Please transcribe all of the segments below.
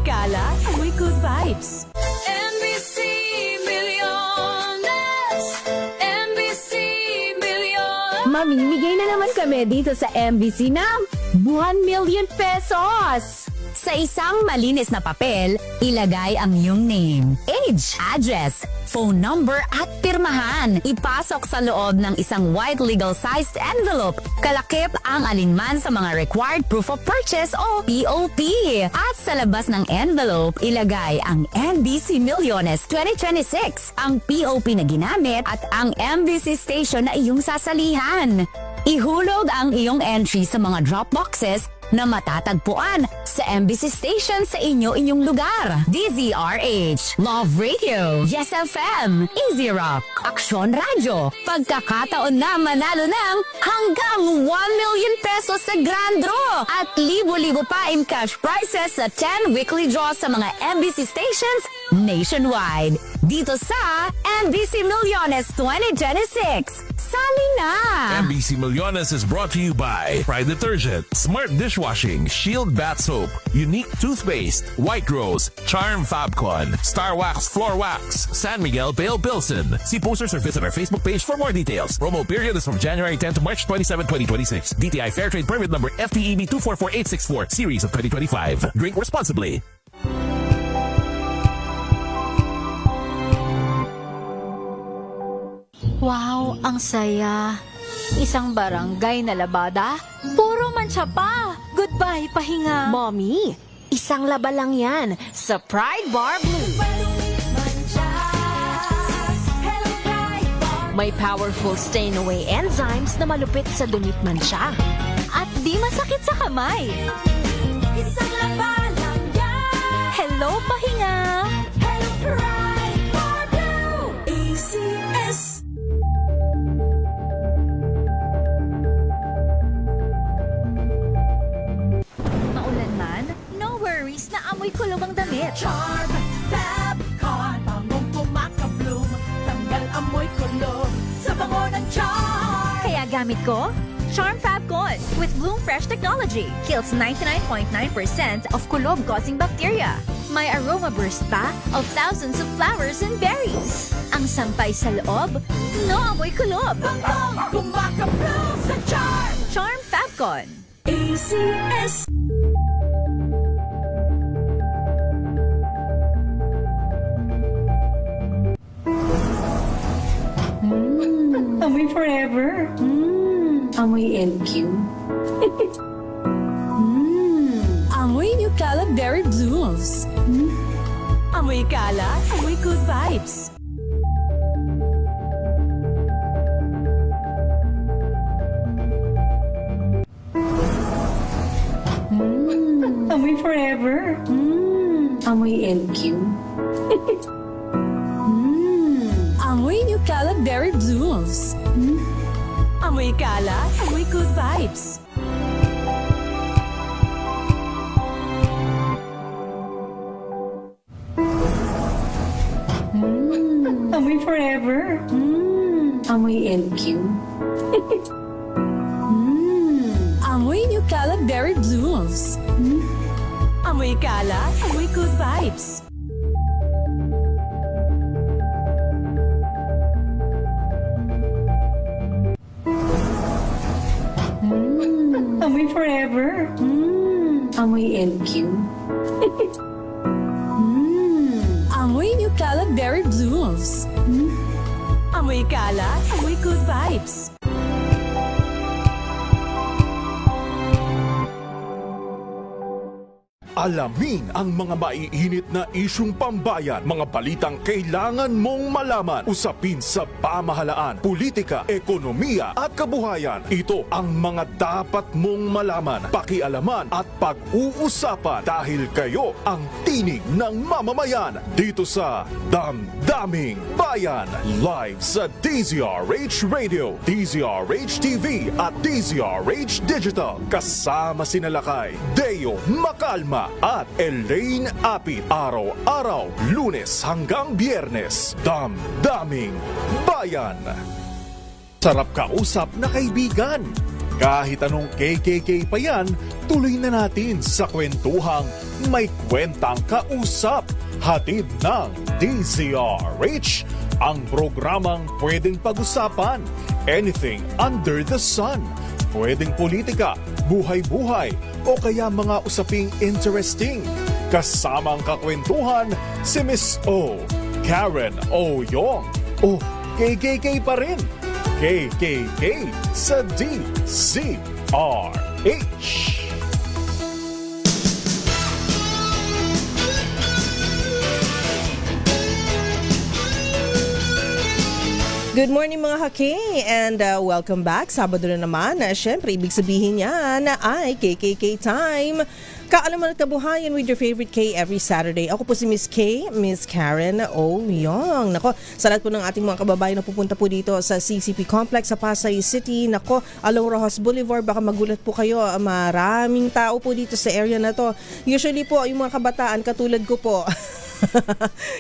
Kala, amoy good vibes. NBC Milliones, NBC Milliones. Mamimigay na naman kami dito sa MBC ng 1 million pesos. Sa isang malinis na papel, ilagay ang iyong name, age, address, phone number at pirmahan. Ipasok sa loob ng isang white legal-sized envelope. Kalakip ang alinman sa mga required proof of purchase o POP. At sa labas ng envelope, ilagay ang NBC Milliones 2026, ang POP na ginamit at ang MBC station na iyong sasalihan. Ihulog ang iyong entry sa mga drop boxes na matatagpuan sa MBC station sa inyong lugar. DZRH, Love Radio, Yes FM, Easy Rock, Aksyon Radio. Pagkakataon na manalo ng hanggang 1 million pesos sa Grand Draw at libo-libo pa in cash prizes sa 10 weekly draws sa mga MBC stations nationwide. Dito sa MBC Milliones 2026. Sali na! MBC Milliones is brought to you by Pride Detergent, Smart Dishwashing, Shield Bath Soap, Unique Toothpaste, White Rose, Charm Fabcon, Star Wax Floor Wax, San Miguel Pale Pilsen. See posters or visit our Facebook page for more details. Promo period is from January 10 to March 27, 2026. DTI Fair Trade Permit number FTEB 244864, series of 2025. Drink responsibly. Wow, ang saya. Isang barangay na labada, puro mancha pa. Goodbye, pahinga. Mommy, isang laba lang yan sa Pride Bar Blue. May powerful stain-away enzymes na malupit sa dunit mancha. At di masakit sa kamay. Isang laba lang yan. Hello, pahinga. Hello, Pride Bar Blue. ACS. Maulan man, no worries na amoy kulong ang damit. Charm Fabcon, bangong pumakabloom, tanggal amoy kulog sa bango ng charm. Kaya gamit ko, Charm Fabcon with Bloom Fresh technology. Kills 99.9% of kulob-causing bacteria. May aroma burst pa of thousands of flowers and berries. Ang sampay sa loob, no amoy kulob. Bangong pumakabloom sa charm. Charm Fabcon. ACS. Amoy forever. Amoy LQ. Amoy New Kala Berry Blooms. Amoy Kala, amoy good vibes. Amoy forever. Amoy LQ. Amoy New Kala Berry Blooms. Amoy Kala, amoy good vibes. Amoy forever. Amoy LQ. Amoy New Kala Berry Blooms. Amoy Kala, amoy good vibes. Amoy forever. Amoy LQ. Amoy New Kala Berry Blooms. Amoy Kala, amoy good vibes. Alamin ang mga maiinit na isyung pambayan, mga balitang kailangan mong malaman, usapin sa pamahalaan, politika, ekonomiya at kabuhayan. Ito ang mga dapat mong malaman, pakialaman at pag-uusapan dahil kayo ang tinig ng mamamayan dito sa Damdaming Bayan. Live sa DZRH Radio, DZRH TV at DZRH Digital. Kasama sinalakay Deo Macalma at Elaine Apit. Araw-araw, Lunes hanggang Biyernes. Damdaming Bayan. Sarap kausap na kaibigan. Kahit anong KKK pa yan, tuloy na natin sa kwentuhang may kwentang kausap. Hatid ng DZRH, ang programang pwedeng pag-usapan. Anything under the sun. Pwedeng politika, buhay-buhay, o kaya mga usaping interesting. Kasamang kakwentuhan si Miss O, Karen O. Yong, o KKK pa rin. KKK sa DZRH. Good morning mga hake and welcome back. Sabado na naman. Siyempre, ibig sabihin niya na ay KKK time. Kaalaman at kabuhayan with your favorite K every Saturday. Ako po si Miss K, Miss Karen O. Yong. Nako, sa lahat po ng ating mga kababayan na pupunta po dito sa CCP Complex sa Pasay City. Nako, Along Rojas Boulevard, baka magulat po kayo. Maraming tao po dito sa area na to. Usually po, yung mga kabataan katulad ko po.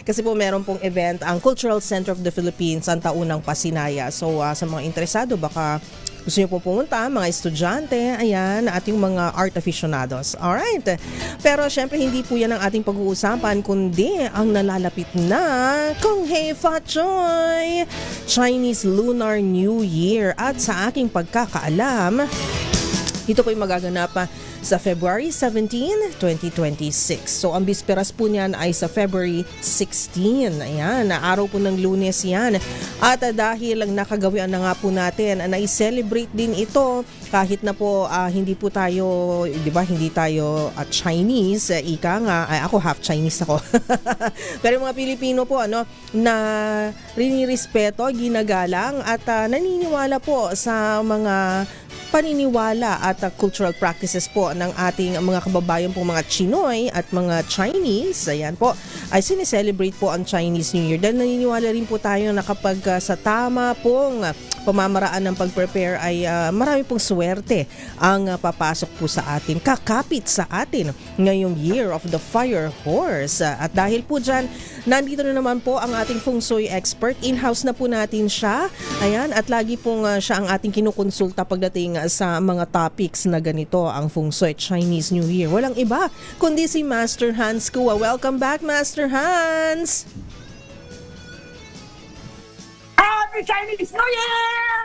Kasi po meron pong event ang Cultural Center of the Philippines ang taunang Pasinaya. So sa mga interesado, baka gusto nyo po pumunta, mga estudyante, ayan, ating mga art aficionados. Alright. Pero syempre hindi po yan ang ating pag-uusapan, kundi ang nalalapit na Kung Hei Fa Choy, Chinese Lunar New Year. At sa aking pagkakaalam, ito po yung magaganap sa February 17, 2026. So, ang bisperas po niyan ay sa February 16. Ayan, araw po ng Lunes yan. At dahil ang nakagawian na nga po natin, na-celebrate din ito kahit na po hindi po tayo, di ba, hindi tayo Chinese. Ika nga, ako half Chinese ako. Pero mga Pilipino po, na rinirespeto, ginagalang at naniniwala po sa mga paniniwala at cultural practices po ng ating mga kababayan po mga Chinoy at mga Chinese, ayan po, ay sineselebrate po ang Chinese New Year. Dahil naniniwala rin po tayo na kapag sa tama pong pamamaraan ng pag-prepare ay marami pong swerte ang papasok po sa atin, kakapit sa atin ngayong Year of the Fire Horse. At dahil po dyan, nandito na naman po ang ating feng shui expert. In-house na po natin siya. Ayan, at lagi pong siya ang ating kinukonsulta pagdating sa mga topics na ganito, ang feng shui Chinese New Year. Walang iba kundi si Master Hans Kua. Welcome back, Master Hans! Happy Chinese New Year!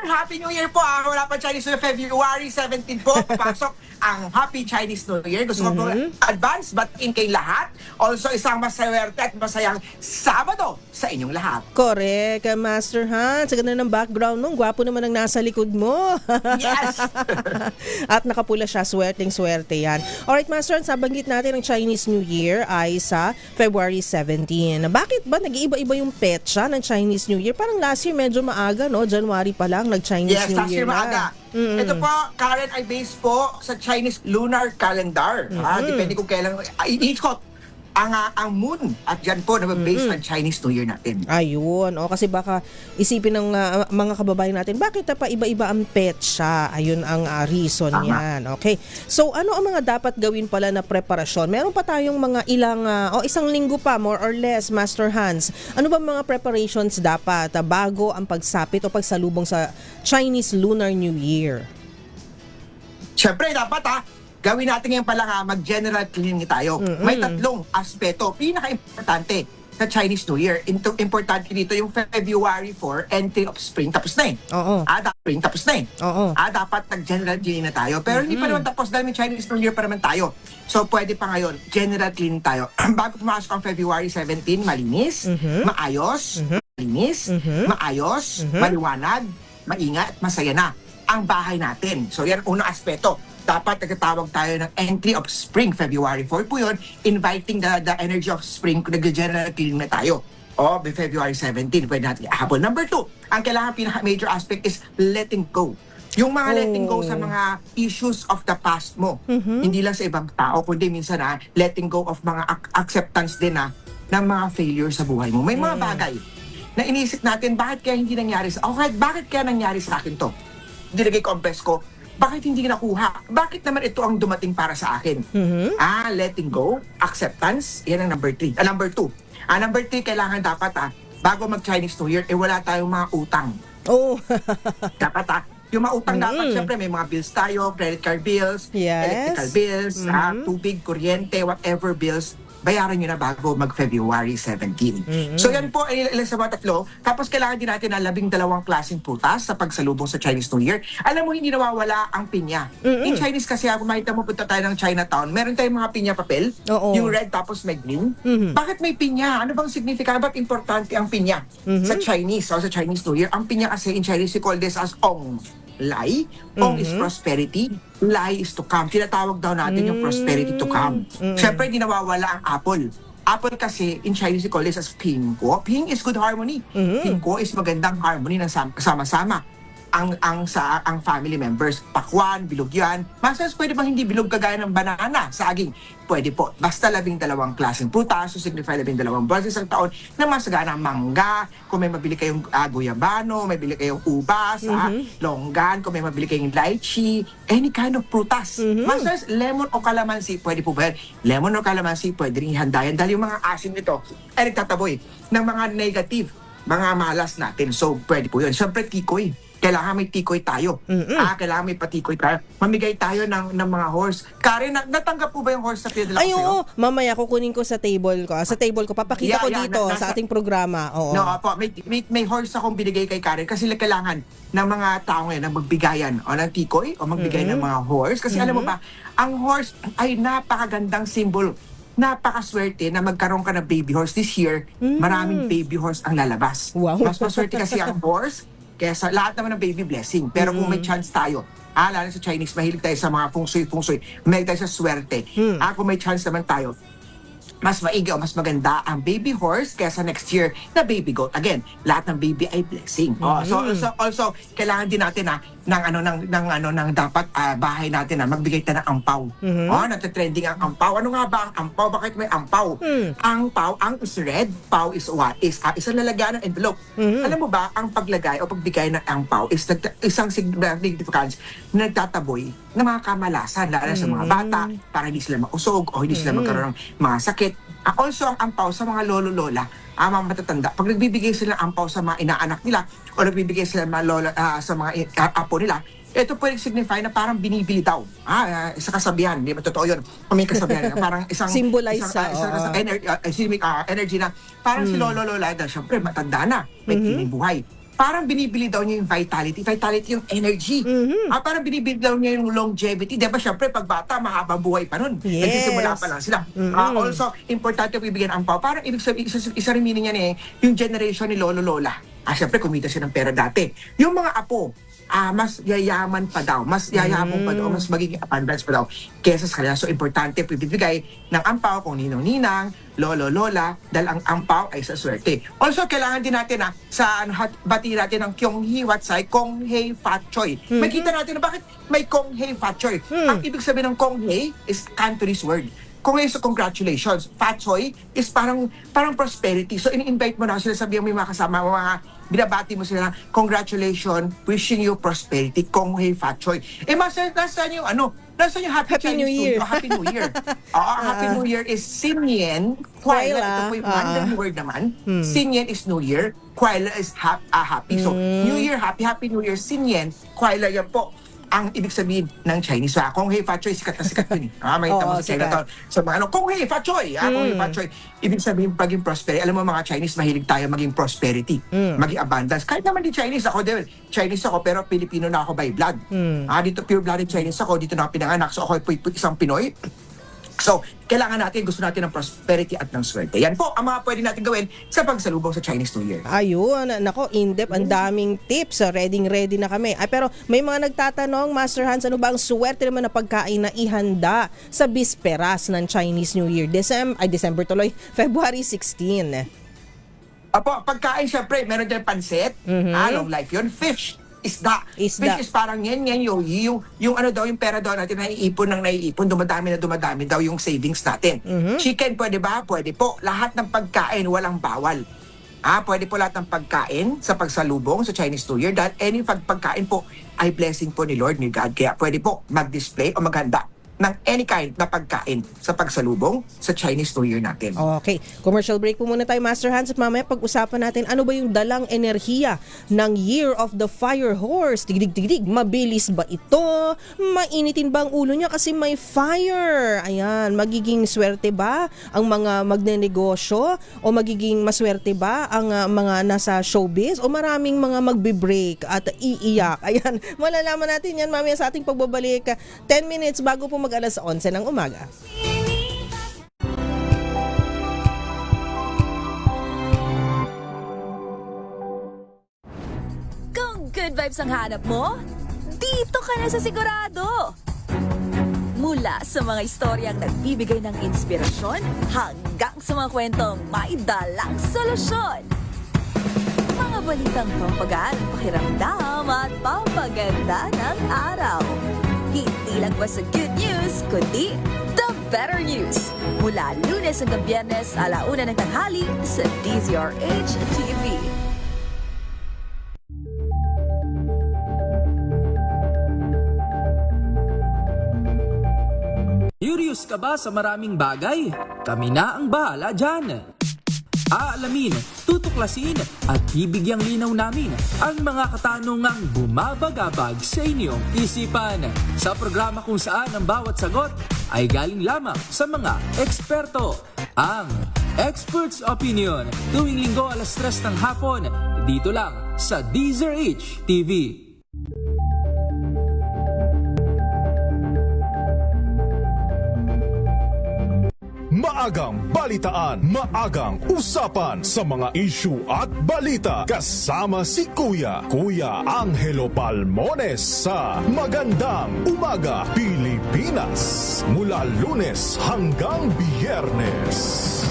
Happy New Year po! Wala pa Chinese New Year, February 17 po. Pasok ang Happy Chinese New Year. Gusto ko po advance batiin kay lahat. Also, isang maswerte at masayang Sabado sa inyong lahat. Correct, Master Hans. Sa ganda ng background nung gwapo naman ang nasa likod mo. Yes! At nakapula siya, swerteng-swerte yan. Alright, Master Hans, nabanggit natin ang Chinese New Year ay sa February 17. Bakit ba nag-iiba-iba yung petsa ng Chinese New Year? Parang last year medyo maaga, no? January pa lang, nag-Chinese New Yes, last Year year maaga. Ito po, Karen, ay based po sa Chinese lunar calendar. Depende kung kailan. Ikot ang moon at dyan po na based on Chinese New Year natin. Ayun, kasi baka isipin ng mga kababayan natin, bakit pa iba-iba ang petsa? Ayun ang reason yan. Okay. So, ano ang mga dapat gawin pala na preparasyon? Meron pa tayong mga ilang, isang linggo pa, more or less, Master Hans. Ano ba mga preparations dapat bago ang pagsapit o pagsalubong sa Chinese Lunar New Year? Siyempre, dapat gawin natin ngayon pala mag-general cleaning tayo. May tatlong aspeto. Pinaka-importante sa Chinese New Year. Importante dito yung February 4, entry of spring, tapos na eh. Oo. Spring, tapos na eh. Oo. Dapat nag-general cleaning na tayo. Pero hindi pa naman tapos dahil may Chinese New Year pa naman tayo. So, pwede pa ngayon, general cleaning tayo. Bago pumasok ang February 17, malinis, maayos, malinis, maayos, maliwanag, maingat, masaya na ang bahay natin. So, yan unang aspeto. Dapat nagtatawag tayo ng entry of spring, February 4 po yun, inviting the energy of spring, nag-general cleaning na tayo. By February 17, pwede natin habol. Number 2, ang kailangan pinaka-major aspect is letting go. Yung mga letting go sa mga issues of the past mo. Hindi lang sa ibang tao, kundi minsan letting go of mga acceptance din ng mga failure sa buhay mo. May mga bagay na inisip natin, bakit kaya hindi nangyari sa akin? Bakit kaya nangyari sa akin to? Dilagay ko ang best ko. Bakit hindi nakuha? Bakit naman ito ang dumating para sa akin? Letting go, acceptance, yan ang number 3. Number 2. Number 3, kailangan dapat bago mag-Chinese New Year, wala tayong mga utang. Oh. Dapat Yung mautang dapat, syempre may mga bills tayo, credit card bills, Yes. electrical bills, tubig, kuryente, whatever bills, bayaran nyo na bago mag-February 17. So yan po, ilan sa mga tatlo. Tapos kailangan din natin na 12 klaseng prutas sa pagsalubong sa Chinese New Year. Alam mo, hindi nawawala ang pinya. In Chinese kasi, kung makita mo, punta tayo ng Chinatown, meron tayong mga pinya papel, Oo. yung red tapos may green. Bakit may pinya? Ano bang significant? Ba't importante ang pinya sa Chinese o sa Chinese New Year? Ang pinya kasi in Chinese, we call this as Ong. Lai. Ong is prosperity. Lai is to come. Tinatawag daw natin yung prosperity to come. Siyempre, hindi nawawala ang apple. Apple kasi, in Chinese, we call this as ping ko. Ping is good harmony. Ping ko is magandang harmony ng sama-sama. Ang family members. Pakwan, bilog yan. Masas, pwede bang hindi bilog kagaya ng banana, saging? Pwede po. Basta 12 klaseng prutas, so signify 12 buwan sa isang taon na masagana ang mangga, kung may mabili kayong guyabano, may bili kayong ubas, longgan, kung may mabili kayong lychee, any kind of prutas. Masas, lemon o calamansi, pwede po ba yan? Lemon o calamansi, pwede rin ihanda yan dahil yung mga asin nito ay nagtataboy ng mga negative, mga malas natin. So, pwede po yun. Siyempre, tikoy. Kailangan may tikoy tayo. Kailangan may patikoy tayo. Mamigay tayo ng mga horse. Karen, natanggap po ba yung horse sa pinadala ko Ay, sa'yo? oo. Mamaya kukunin ko sa table ko. Sa table ko. Papakita ko dito sa ating programa. Oo. No, po, may horse akong binigay kay Karen kasi kailangan ng mga tao ngayon na magbigayan o ng tikoy o magbigay ng mga horse. Kasi alam mo ba, ang horse ay napakagandang symbol. Napakaswerte na magkaroon ka ng baby horse this year. Maraming baby horse ang lalabas. Wow. Mas maswerte kasi ang horse kesa lahat naman ng baby blessing. Pero kung may chance tayo, lalo sa Chinese, mahilig tayo sa mga feng shui, mahilig tayo sa swerte. Kung may chance naman tayo, mas maigi o mas maganda ang baby horse kaysa next year na baby goat. Again, lahat ng baby ay blessing. So also kailangan din natin ng dapat bahay natin magbigay tayo ng ampaw. Nagte-trending ang ampaw. Ano nga ba ang ampaw? Bakit may ampaw? Ang pau, ang is red, pau is what? Is isang lalagyan ng envelope. Alam mo ba, ang paglagay o pagbigay ng ampaw is isang significance na nagtataboy ng mga kamalasan, lalo sa mga bata, para hindi sila mausog o hindi sila magkaroon ng mga sakit. Also, ang ampaw sa mga lolo-lola, mga matatanda, pag nagbibigay sila ng ampaw sa mga inaanak nila o nagbibigay sila ng mga lola, sa mga apo nila, ito pwede signify na parang binibili daw. Isa kasabihan, hindi ba totoo yun? Kung may kasabihan, parang isang Symbolize energy na parang si lolo-lola, syempre matanda na, may kining buhay. Parang binibili daw niya yung vitality. Vitality yung energy. Parang binibili daw niya yung longevity. Diba, syempre, pag bata, mahabang buhay pa nun. Yes. Nagsisimula pa lang sila. Also, importante bibigyan ang pao. Parang ibig sabihin, isa rin meaning yan yung generation ni lolo-lola. Syempre, kumita siya ng pera dati. Yung mga apo, mas yayaman pa daw, mas yayabong pa daw, mas magiging abundance pa daw kesa sa kanila. So, importante bibigay ng ampaw kung ninong-ninang, lolo-lola, dahil ang ampaw ay sa swerte. Also, kailangan din natin bati natin ng Kyung Hee Wat Sai, Kong Hei Fat Choi. Makita natin na bakit may Kong Hei Fat Choi. Ang ibig sabihin ng Kong Hei is Cantonese word. Kung ngayon sa congratulations, Fat Choi is parang prosperity. So, in-invite mo na sila, sabihan mo yung mga kasama, mga binabati mo sila, congratulations, wishing you prosperity, Kong Hei Fat Choi. Nasaan yung nasaan yung Happy New Year. Happy New Year. Happy New Year is Sinyen, Kwaila. Ito po yung Mandarin word naman. Sinyen is New Year, Kwaila is happy. So, New Year, Happy New Year, Sinyen, Kwaila, yan po ang ibig sabihin ng Chinese. Kong Hei Fat Choi, sikat na sikat yun. Makita mo sa Chinatown. So, Kong Hei Fat Choi. Kong Hei Fat Choi. Ibig sabihin, paging prosperity. Alam mo, mga Chinese, mahilig tayo maging prosperity. Maging abundance. Kahit naman di Chinese ako, Chinese ako, pero Pilipino na ako by blood. Dito pure-blooded Chinese ako. Dito na ako pinanganak. So, ako isang Pinoy. So, kailangan natin, gusto natin ng prosperity at ng swerte. Yan po ang mga pwede natin gawin sa pagsalubong sa Chinese New Year. Ayun, nako, in-depth, ang daming tips. Ready na kami. Pero may mga nagtatanong, Master Hans, ano ba ang swerte naman na pagkain na ihanda sa bisperas ng Chinese New Year? December tuloy, February 16. Pagkain, syempre, meron dyan pansit. Long life yun. Fish. Isda. Fish is parang yan yung pera daw natin naiipon, dumadami daw yung savings natin. Chicken, pwede ba? Pwede po. Lahat ng pagkain, walang bawal. Pwede po lahat ng pagkain sa pagsalubong sa Chinese New Year dahil any pagkain po ay blessing po ni Lord, ni God. Kaya pwede po mag-display o maghanda ng any kind na pagkain sa pagsalubong sa Chinese New Year natin. Okay, commercial break po muna tayo, Master Hans, at mamaya pag-usapan natin ano ba yung dalang enerhiya ng Year of the Fire Horse. Tigdig, mabilis ba ito? Mainitin ba ang ulo niya kasi may fire? Ayan, magiging swerte ba ang mga magnenegosyo o magiging maswerte ba ang mga nasa showbiz o maraming mga magbe-break at iiyak? Ayan, malalaman natin yan mamaya sa ating pagbabalik 10 minutes bago po mag-alas 11 ng umaga. Kung good vibes ang hanap mo, dito ka na sa Sigurado! Mula sa mga istoryang nagbibigay ng inspirasyon hanggang sa mga kwentong may dalang solusyon. Mga balitang pampagaan, pakiramdam at pampaganda ng araw. Hindi lang ba sa good news, kundi the better news. Mula Lunes hanggang Biyernes, 1:00 ng tanghali sa DZRH TV. Curious ka ba sa maraming bagay? Kami na ang bahala dyan. Aalamin, tutuklasin at bibigyang linaw namin ang mga katanungang bumabagabag sa inyong isipan. Sa programa kung saan ang bawat sagot ay galing lamang sa mga eksperto. Ang Expert's Opinion, tuwing Linggo 3:00 ng hapon, dito lang sa DZRH TV. Maagang balitaan, maagang usapan sa mga issue at balita. Kasama si Kuya Angelo Palmones sa Magandang Umaga Pilipinas. Mula Lunes hanggang Biyernes.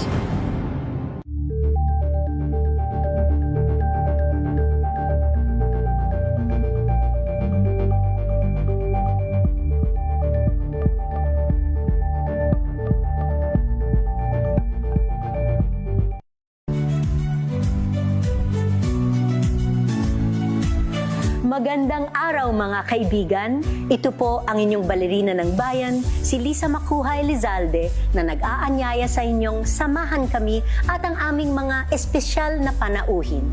Magandang araw mga kaibigan. Ito po ang inyong balerina ng bayan, si Lisa Makuhay Lizalde, na nag-aanyaya sa inyong samahan kami at ang aming mga espesyal na panauhin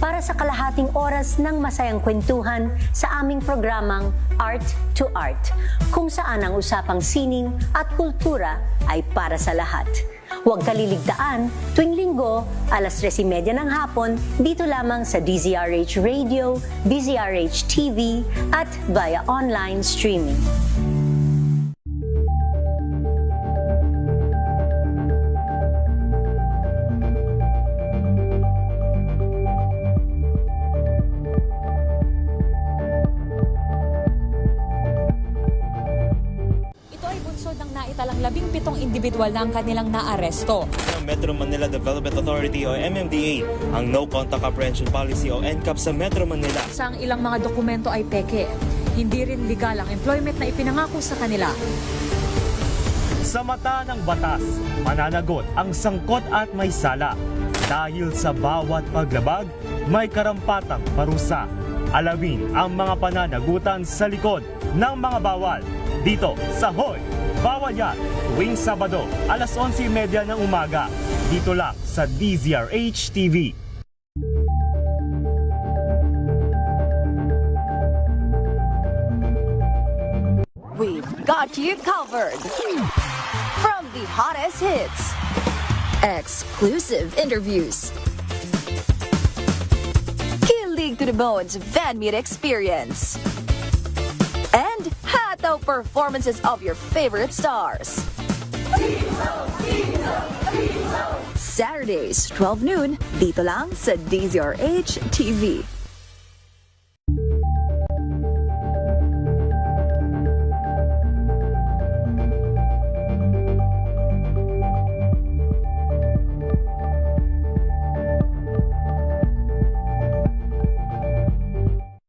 para sa kalahating oras ng masayang kwentuhan sa aming programang Art to Art, kung saan ang usapang sining at kultura ay para sa lahat. Huwag kaliligtaan, tuwing Linggo, 3:30 ng hapon, dito lamang sa DZRH Radio, DZRH TV, at via online streaming. Naitalang 17 individual na ang kanilang naaresto. Metro Manila Development Authority o MMDA ang No Contact Apprehension Policy o NCAP sa Metro Manila. Ang ilang mga dokumento ay peke. Hindi rin legal ang employment na ipinangako sa kanila. Sa mata ng batas, mananagot ang sangkot at may sala. Dahil sa bawat paglabag, may karampatang parusa. Alamin ang mga pananagutan sa likod ng mga bawal. Dito sa Hoy! Bawal Yan, tuwing Sabado, 11:30 ng umaga. Dito lang sa DZRH TV. We've got you covered. From the hottest hits, exclusive interviews, kilig to the bones fan meet experience, and hataw performances of your favorite stars. Saturdays, 12 noon, dito lang sa DZRH TV.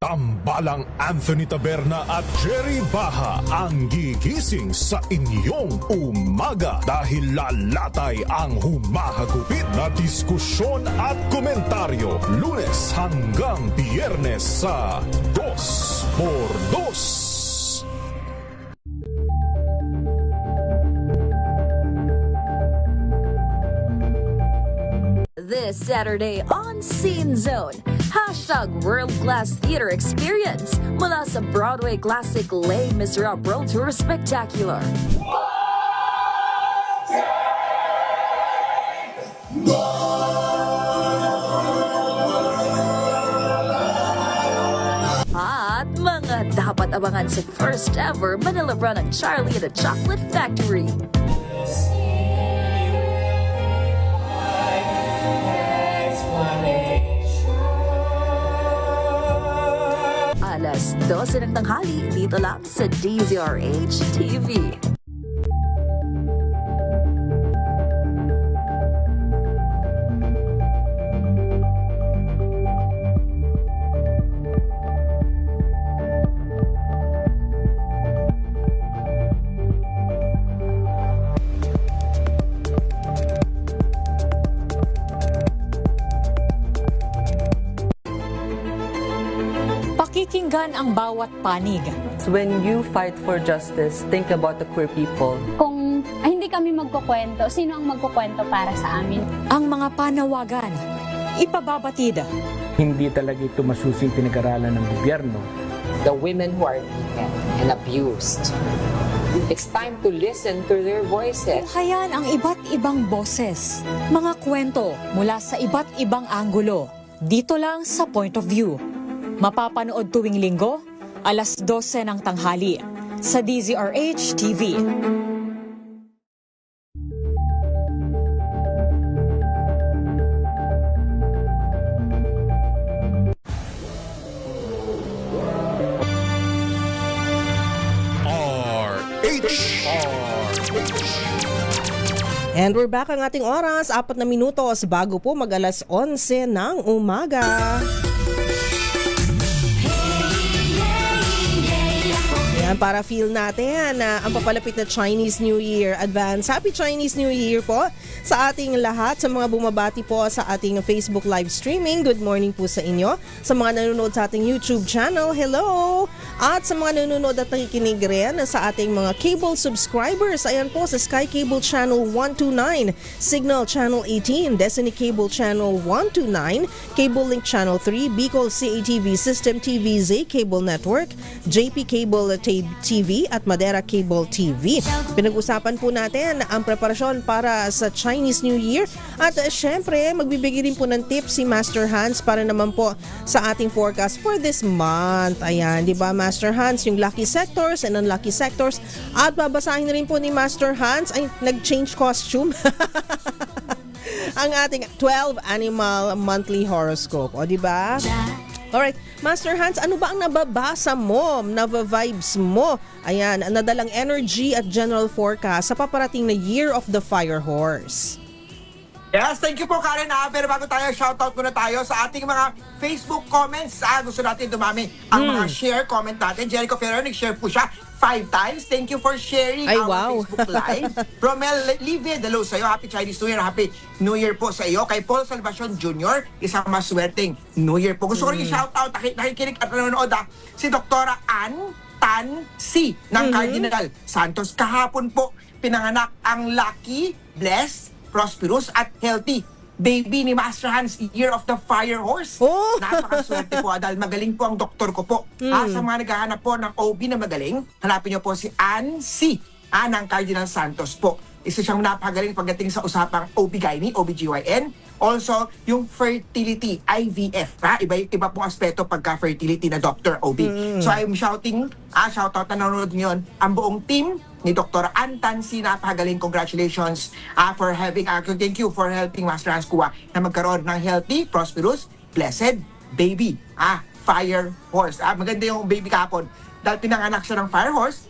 Tambalang Anthony Taberna at Jerry Baha ang gigising sa inyong umaga dahil lalatay ang humahagupit na diskusyon at komentaryo Lunes hanggang Biyernes sa 2x2. this Saturday on Scene Zone. Hashtag World-Class Theater Experience mula sa Broadway classic Les Miserables World Tour Spectacular. At mga dapat abangan sa first ever Manila run ng Charlie and the Chocolate Factory. Alas 12 ng tanghali dito lang sa DZRH TV. Pakikinggan ang bawat panig. When you fight for justice, think about the queer people. Kung hindi kami magkukwento, sino ang magkukwento para sa amin? Ang mga panawagan, ipababatid. Hindi talaga ito masusing pinag-aralan ng gobyerno. The women who are beaten and abused. It's time to listen to their voices. Hayan ang iba't ibang boses. Mga kwento mula sa iba't ibang anggulo. Dito lang sa Point of View. Mapapanood tuwing linggo, alas 12 ng tanghali sa DZRH TV. And we're back ang ating oras, 4 na minutos bago po mag-alas 11 ng umaga. Yan, para feel natin ang papalapit na Chinese New Year. Advance Happy Chinese New Year po sa ating lahat, sa mga bumabati po sa ating Facebook live streaming. Good morning po sa inyo. Sa mga nanonood sa ating YouTube channel, hello! At sa mga nanonood at nakikinig rin sa ating mga cable subscribers, ayan po sa Sky Cable Channel 129, Signal Channel 18, Destiny Cable Channel 129, Cable Link Channel 3, Bicol CATV System TV, Z Cable Network, JP Cable TV at Madera Cable TV. Pinag-usapan po natin ang preparasyon para sa Chinese New Year at syempre magbibigay din po ng tips si Master Hans para naman po sa ating forecast for this month. Ayan, di ba Master Hans, yung lucky sectors and unlucky sectors, at babasahin na rin po ni Master Hans ay nag-change costume ang ating 12 animal monthly horoscope. O di ba? Alright, Master Hans, ano ba ang nababasa mo, nava-vibes mo? Ayan, nadalang energy at general forecast sa paparating na Year of the Fire Horse. Yes, thank you po Karen. Pero bago tayo, shoutout muna tayo sa ating mga Facebook comments. Gusto natin dumami ang mga share, comment natin. Jericho Ferrer, nag-share po siya 5 times. Thank you for sharing our Facebook Live. Romel Livia, hello sa'yo. Happy Chinese New Year. Happy New Year po sa iyo. Kay Paul Salvacion Jr., isang maswerteng New Year po. Gusto ko rin i-shoutout, nakikinig at nanonood si Dr. Ann Tan C. ng Cardinal Santos. Kahapon po, pinanganak ang lucky, blessed, prosperous at healthy baby ni Master Hans, Year of the Fire Horse. Napakaswerte po dahil magaling po ang doktor ko po. Sa mga naghahanap po ng OB na magaling, hanapin niyo po si Ann C. ng Cardinal Santos po. Isa siyang napakagaling pagdating sa usapang OB-GYN, OB-GYN. Also, yung fertility, IVF. Iba pong aspeto pagka-fertility na Dr. OB. So I'm shouting, shoutout na nanonood ngayon, ang buong team ni Dr. Antan C. Napakagaling. Congratulations for having, thank you for helping Master Hans Kua na magkaroon ng healthy, prosperous, blessed baby. Fire horse. Maganda yung baby kapon. Dahil pinanganak siya ng fire horse,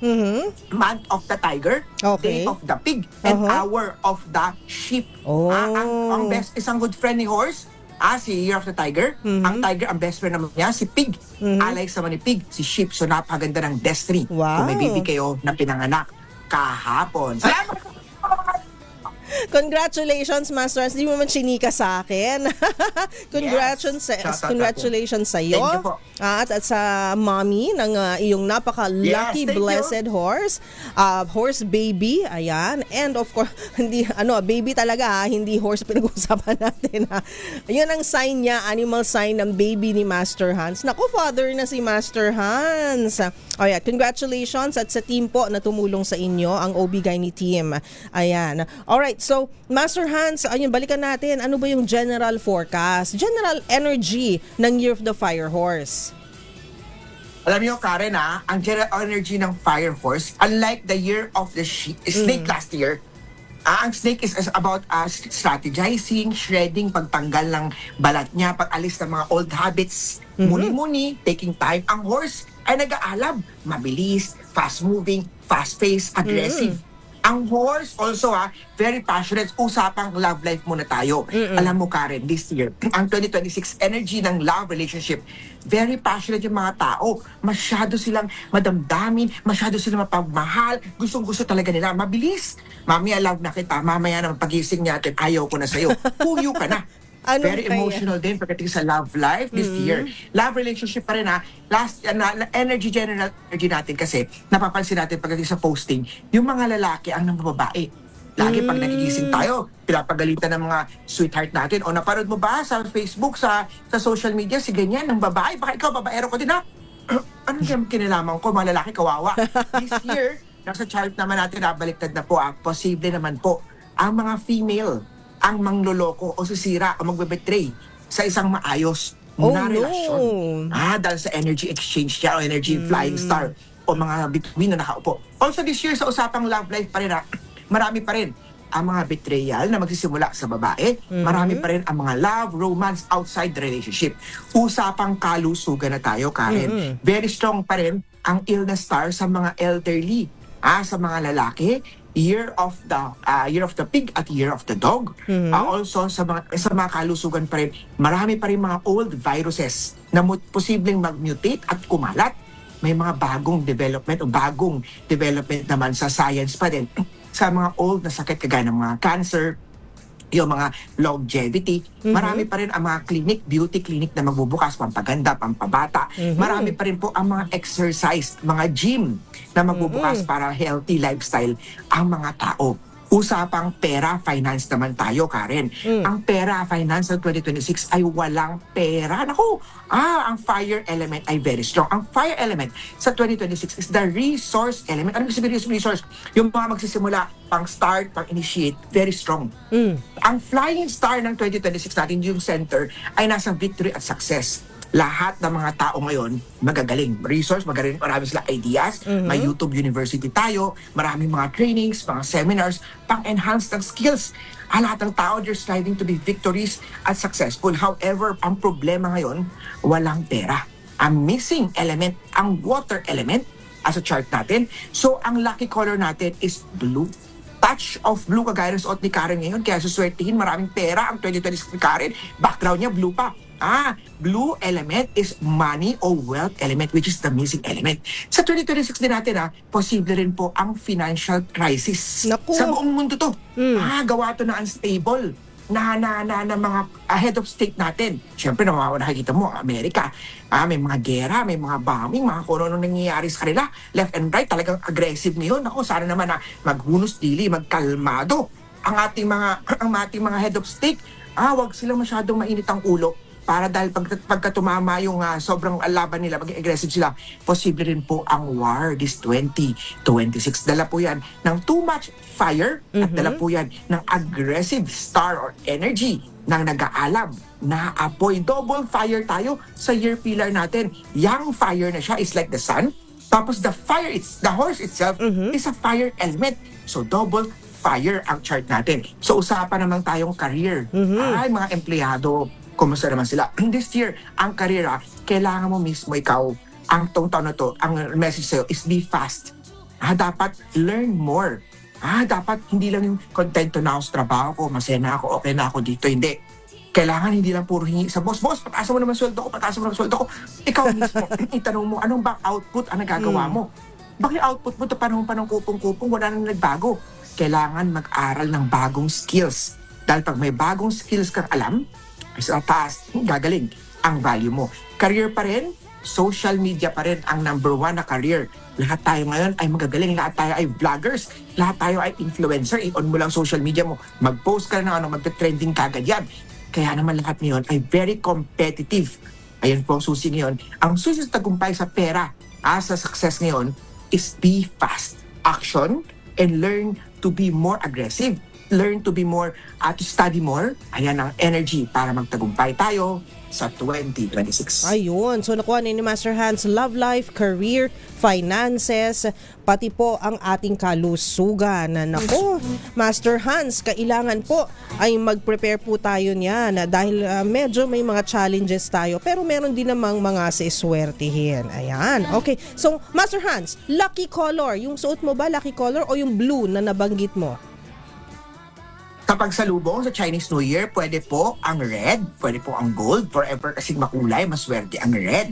month of the tiger, day of the pig, and hour of the sheep. Ang best, isang good friend ni horse, si Year of the Tiger. Ang tiger, ang best friend naman niya, si pig. Alay sa ni pig, si sheep. So napaganda ng destiny. Kung may baby kayo na pinanganak kahapon. Salamat! Congratulations, Master Hans. Hindi mo man chinika sa akin. Congratulations sa iyo. Thank you po. At sa mommy ng iyong napaka-lucky Yes, thank you. blessed horse. Horse baby. Ayan. And of course, hindi, baby talaga hindi horse pinag-uusapan natin. Yun ang sign niya, animal sign ng baby ni Master Hans. Naku, father na si Master Hans. Oh yeah, congratulations at sa team po na tumulong sa inyo, ang OB-GYN team. Ayan. Alright, so Master Hans, ayun, balikan natin. Ano ba yung general forecast? General energy ng Year of the Fire Horse? Alam niyo, Karen, ang general energy ng Fire Horse, unlike the Year of the Snake last year, ang snake is about strategizing, shredding, pagtanggal ng balat niya, pag-alis ng mga old habits, muni-muni, taking time. Ang horse ay nag-aalab, mabilis, fast-moving, fast-paced, aggressive. Ang horse also very passionate. Usapang love life muna tayo. Alam mo, Karen, this year, ang 2026 energy ng love relationship, very passionate yung mga tao. Masyado silang madamdamin, masyado silang mapagmahal, gustong-gusto talaga nila. Mabilis. Mamaya love na kita, mamaya naman pagising natin, ayaw ko na sa'yo. Puyo ka na. Very emotional din pagdating sa love life this year. Love relationship pa rin energy, general energy natin kasi napapansin natin pagdating sa posting, yung mga lalaki ang ng babae. Lagi pag nagigising tayo, pinapagalitan ng mga sweetheart natin. O naparod mo ba sa Facebook, sa social media, si ganyan, ng babae? Baka ikaw, babaero ko din Ano yung kinalaman ko, mga lalaki kawawa? This year, nasa chart naman natin, nabaliktad na po, posible naman po, ang mga female ang mangloloko o sisira o magbe-betray sa isang maayos na relasyon. Dahil sa energy exchange niya o energy flying star o mga bituin na nakaupo. Also this year sa usapang love life pa rin marami pa rin ang mga betrayal na magsisimula sa babae. Marami pa rin ang mga love, romance outside the relationship. Usapang kalusugan na tayo, Karen. Very strong pa rin ang illness star sa mga elderly. Sa mga lalaki, Year of the Pig at Year of the Dog. Also sa mga kalusugan pa rin, marami pa rin mga old viruses na posibleng mag-mutate at kumalat. May mga bagong development naman sa science pa din sa mga old na sakit kagaya ng mga cancer, yung mga longevity. Marami pa rin ang mga beauty clinic na magbubukas, pampaganda, pampabata. Marami pa rin po ang mga exercise, mga gym na magbubukas para healthy lifestyle ang mga tao. Usapang pera, finance naman tayo, Karen. Ang pera, finance ng 2026 ay walang pera. Naku! Ang fire element ay very strong. Ang fire element sa 2026 is the resource element. Ano sabihin yung resource? Yung mga magsisimula, pang-start, pang-initiate, very strong. Ang flying star ng 2026 natin, yung center, ay nasa victory at success. Lahat ng mga tao ngayon magagaling. Resource, marami sila ideas. May YouTube University tayo, maraming mga trainings, mga seminars, pang-enhance ng skills. Lahat ng tao, they're striving to be victorious at successful. However, ang problema ngayon, walang pera. Ang missing element, ang water element, as a chart natin. So, ang lucky color natin is blue. Touch of blue, kagaya ng suot ni Karen ngayon. Kaya suswertihin, maraming pera ang 2026 ni Karen. Background niya, blue pa. Blue element is money or wealth element, which is the missing element. Sa 2026 din natin, posible rin po ang financial crisis. Naku. Sa buong mundo to. Gawa to na unstable na mga head of state natin. Siyempre, nakikita mo, Amerika, may mga gera, may mga bombing, mga kung ano nangyayari sa kanila. Left and right, talagang aggressive ngayon. Ako, sana naman maghunos dili, magkalmado ang ating mga head of state. Wag silang masyadong mainit ang ulo. Para dahil pagka tumama yung sobrang laban nila, maging aggressive sila, posible rin po ang war this 2026. Dala po yan ng too much fire at dala po yan ng aggressive star or energy ng nag-aalab na apoy. Double fire tayo sa year pillar natin. Young fire na siya is like the sun. Tapos the horse itself is a fire element. So double fire ang chart natin. So usapan naman tayong career. Ay, mga empleyado, kumusta naman sila? This year, ang karera, kailangan mo mismo ikaw, ang taon na to, ang message sa'yo is be fast. Dapat learn more. Dapat hindi lang yung kontento na ako sa trabaho ko, masaya na ako, okay na ako dito. Hindi. Kailangan hindi lang puro hingi sa boss. Boss, pataas mo naman sweldo ko. Ikaw mismo, itanong mo, anong back output ang nagagawa mo? Bakit output mo ito panahon pa ng kupong-kupong, wala nang nagbago? kailangan mag-aral ng bagong skills. Dahil pag may bagong skills kang alam, sa taas, gagaling ang value mo. Career pa rin, social media pa rin ang number 1 na career. Lahat tayo ngayon ay magagaling, lahat tayo ay vloggers, lahat tayo ay influencer. I-on mo lang social media mo, mag-post ka na mag-trending kagad yan. Kaya naman lahat ngayon ay very competitive. Ayan po ang susi ngayon. Ang susi sa tagumpay sa pera, sa success ngayon, is be fast. Action and learn to be more aggressive. Learn to be more, to study more. Ayan ang energy para magtagumpay tayo sa 2026. Ayun. So nakuha ni Master Hans, love life, career, finances, pati po ang ating kalusugan. Nako, Master Hans, kailangan po ay mag-prepare po tayo niyan dahil medyo may mga challenges tayo pero meron din namang mga siswertihin. Ayan. Okay. So, Master Hans, lucky color. Yung suot mo ba lucky color o yung blue na nabanggit mo? Kapag salubong sa Chinese New Year, pwede po ang red, pwede po ang gold, forever kasing makulay, maswerte ang red.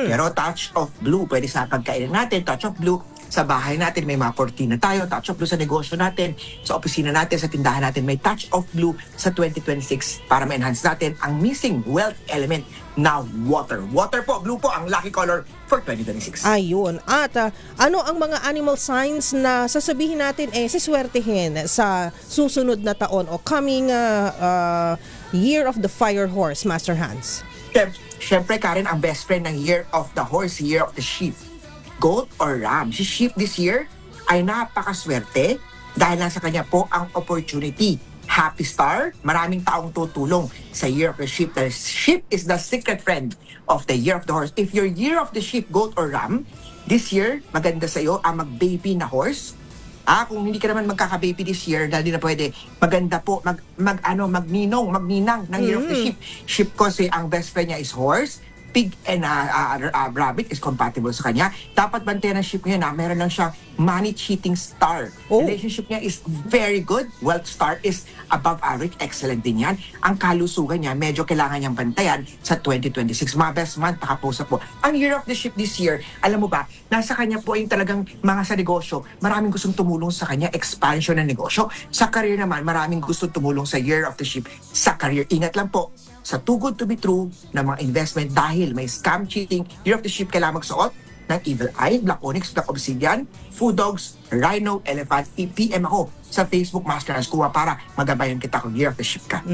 Pero touch of blue, pwede sa pagkain natin, touch of blue, sa bahay natin may mga kortina tayo, touch of blue sa negosyo natin, sa opisina natin, sa tindahan natin, may touch of blue sa 2026 para ma-enhance natin ang missing wealth element na water. Water po, blue po ang lucky color for 2026. Ayun. At ano ang mga animal signs na sasabihin natin siswertihin sa susunod na taon o coming Year of the Fire Horse, Master Hans? Siyempre, Karen, ang best friend ng Year of the Horse, Year of the Sheep. Goat or ram. Si sheep this year ay napakaswerte dahil nasa kanya po ang opportunity. Happy star, maraming taong tutulong sa Year of the Sheep. The sheep is the secret friend of the Year of the Horse. If your Year of the Sheep, goat or ram, this year, maganda sa iyo ang mag-baby na horse. Kung hindi ka naman magkaka-baby this year, dahil di na pwede, maganda po, magninang ng Year of the Sheep. Sheep kasi ang best friend niya is horse. Pig and rabbit is compatible sa kanya. Dapat bantayan ng sheep niya na meron lang siyang money cheating star. Relationship niya is very good. Wealth star is above average. Excellent din yan. Ang kalusugan niya, medyo kailangan niyang bantayan sa 2026. Mga best month, nakaposa po. Ang Year of the Sheep this year, alam mo ba, nasa kanya po yung talagang mga sa negosyo. Maraming gustong tumulong sa kanya, expansion ng negosyo. Sa career naman, maraming gustong tumulong sa Year of the Sheep. Sa career, ingat lang po sa too good to be true na mga investment dahil may scam, cheating. Year of the Sheep, kailangan magsuot ng Evil Eye, Black Onyx, Black Obsidian, Food Dogs, Rhino, Elephant. PM ako sa Facebook, Master Hans Kuwa, para magabayan kita kung Year of the Sheep ka.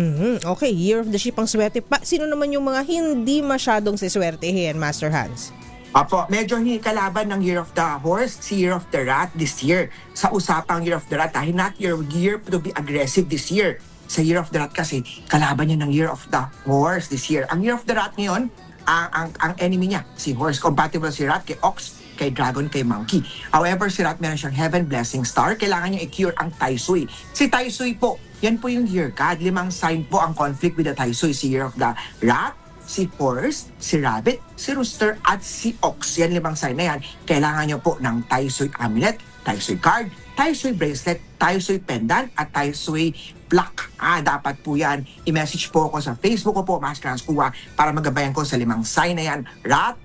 Okay, Year of the Sheep ang swerte. Sino naman yung mga hindi masyadong siswertehin, Master Hans? Apo, medyo hindi kalaban ng Year of the Horse, si Year of the Rat this year. Sa usapang Year of the Rat, dahil not your year to be aggressive this year. Sa Year of the Rat kasi, kalaban niya ng Year of the Horse this year. Ang Year of the Rat ngayon, ang enemy niya, si Horse. Compatible si Rat kay Ox, kay Dragon, kay Monkey. However, si Rat meron siyang Heaven Blessing Star. Kailangan niya i-cure ang Tai Sui. Si Tai Sui po, yan po yung year card. 5 sign po ang conflict with the Tai Sui. Si Year of the Rat, si Horse, si Rabbit, si Rooster, at si Ox. Yan 5 sign na yan. Kailangan niyo po ng Tai Sui Amulet, Tai Sui Card, Tai Sui Bracelet, Tai Sui Pendant, at Tai Sui Plaque. Dapat po yan. I-message po ako sa Facebook ko po, Master Hans Kuwa, para magabayan ko sa 5 sign na yan. Rat,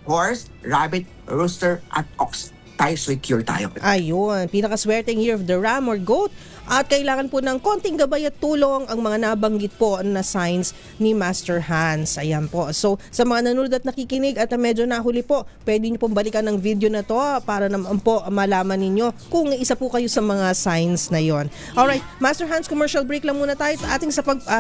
Horse, Rabbit, Rooster, at Ox. Tai Sui Cure tayo. Ayun, pinakaswerteng Year of the Ram or Goat. At kailangan po ng konting gabay at tulong ang mga nabanggit po na signs ni Master Hans. Ayan po. So, sa mga nanonood at nakikinig at medyo nahuli po, pwede niyo pong balikan ng video na to para naman po malaman ninyo kung isa po kayo sa mga signs na yon. Alright, Master Hans, commercial break lang muna tayo.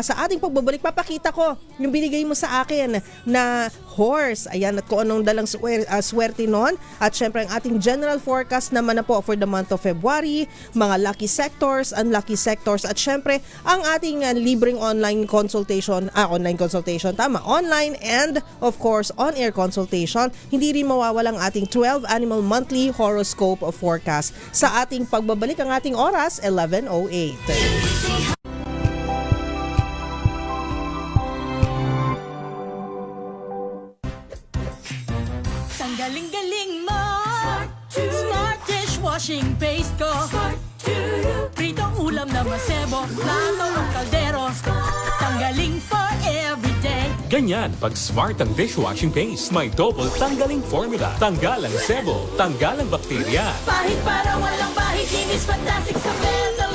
Sa ating pagbabalik, papakita ko yung binigay mo sa akin na horse. Ayan, at kung anong dalang swerte nun. At syempre, ang ating general forecast naman na po for the month of February, mga lucky sectors, unlucky sectors, at syempre ang ating libreng online consultation, online and of course on-air consultation. Hindi rin mawawalang ating 12 animal monthly horoscope of forecast sa ating pagbabalik. Ang ating oras 11:08. Galing-galing mo, Smart dishwashing paste ko, pritong ulam na masebo, plato ng kaldero, tanggaling for everyday. Ganyan pag Smart ang dishwashing paste. May double tanggaling formula. Tanggal ang sebo, tanggal ang bakterya. Pahit para walang bahid, linis fantastic sa mental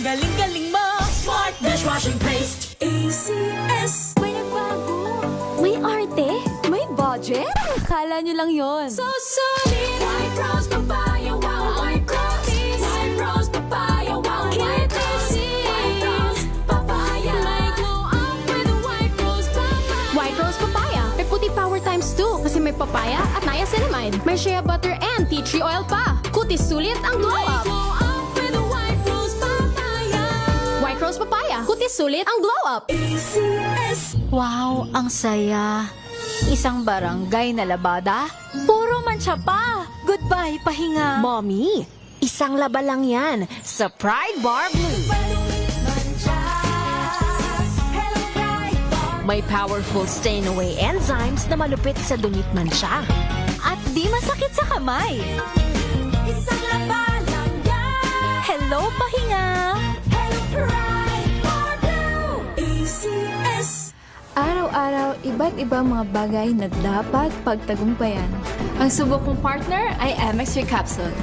galing-galing mo. Smart dishwashing paste. ACS. May nagbago. May arte. May budget. Akala nyo lang yon. So solid. White Rose Papaya. Wow, White Rose. White Rose Papaya. Wow, White Rose. White Rose Papaya. May glow up with the White Rose Papaya. White Rose Papaya. May puti power times 2 kasi may papaya at niacinamide. May shea butter and tea tree oil pa. Kutis sulit ang glow up. Glow up with the White Rose Papaya. White Rose Papaya. Kutis sulit ang glow up. ACS. Wow, ang saya. Isang barangay na labada, puro mancha pa. Goodbye, pahinga. Mommy, isang laba lang yan sa Pride Bar Blue. May powerful stain-away enzymes na malupit sa dungit mansya. At di masakit sa kamay. Isang laba lang yan. Hello, pahinga. Hello, Pride Bar Blue. ACS. Araw-araw, iba't ibang mga bagay na dapat pagtagumpayan. Ang subok kong partner ay MX3 Capsule.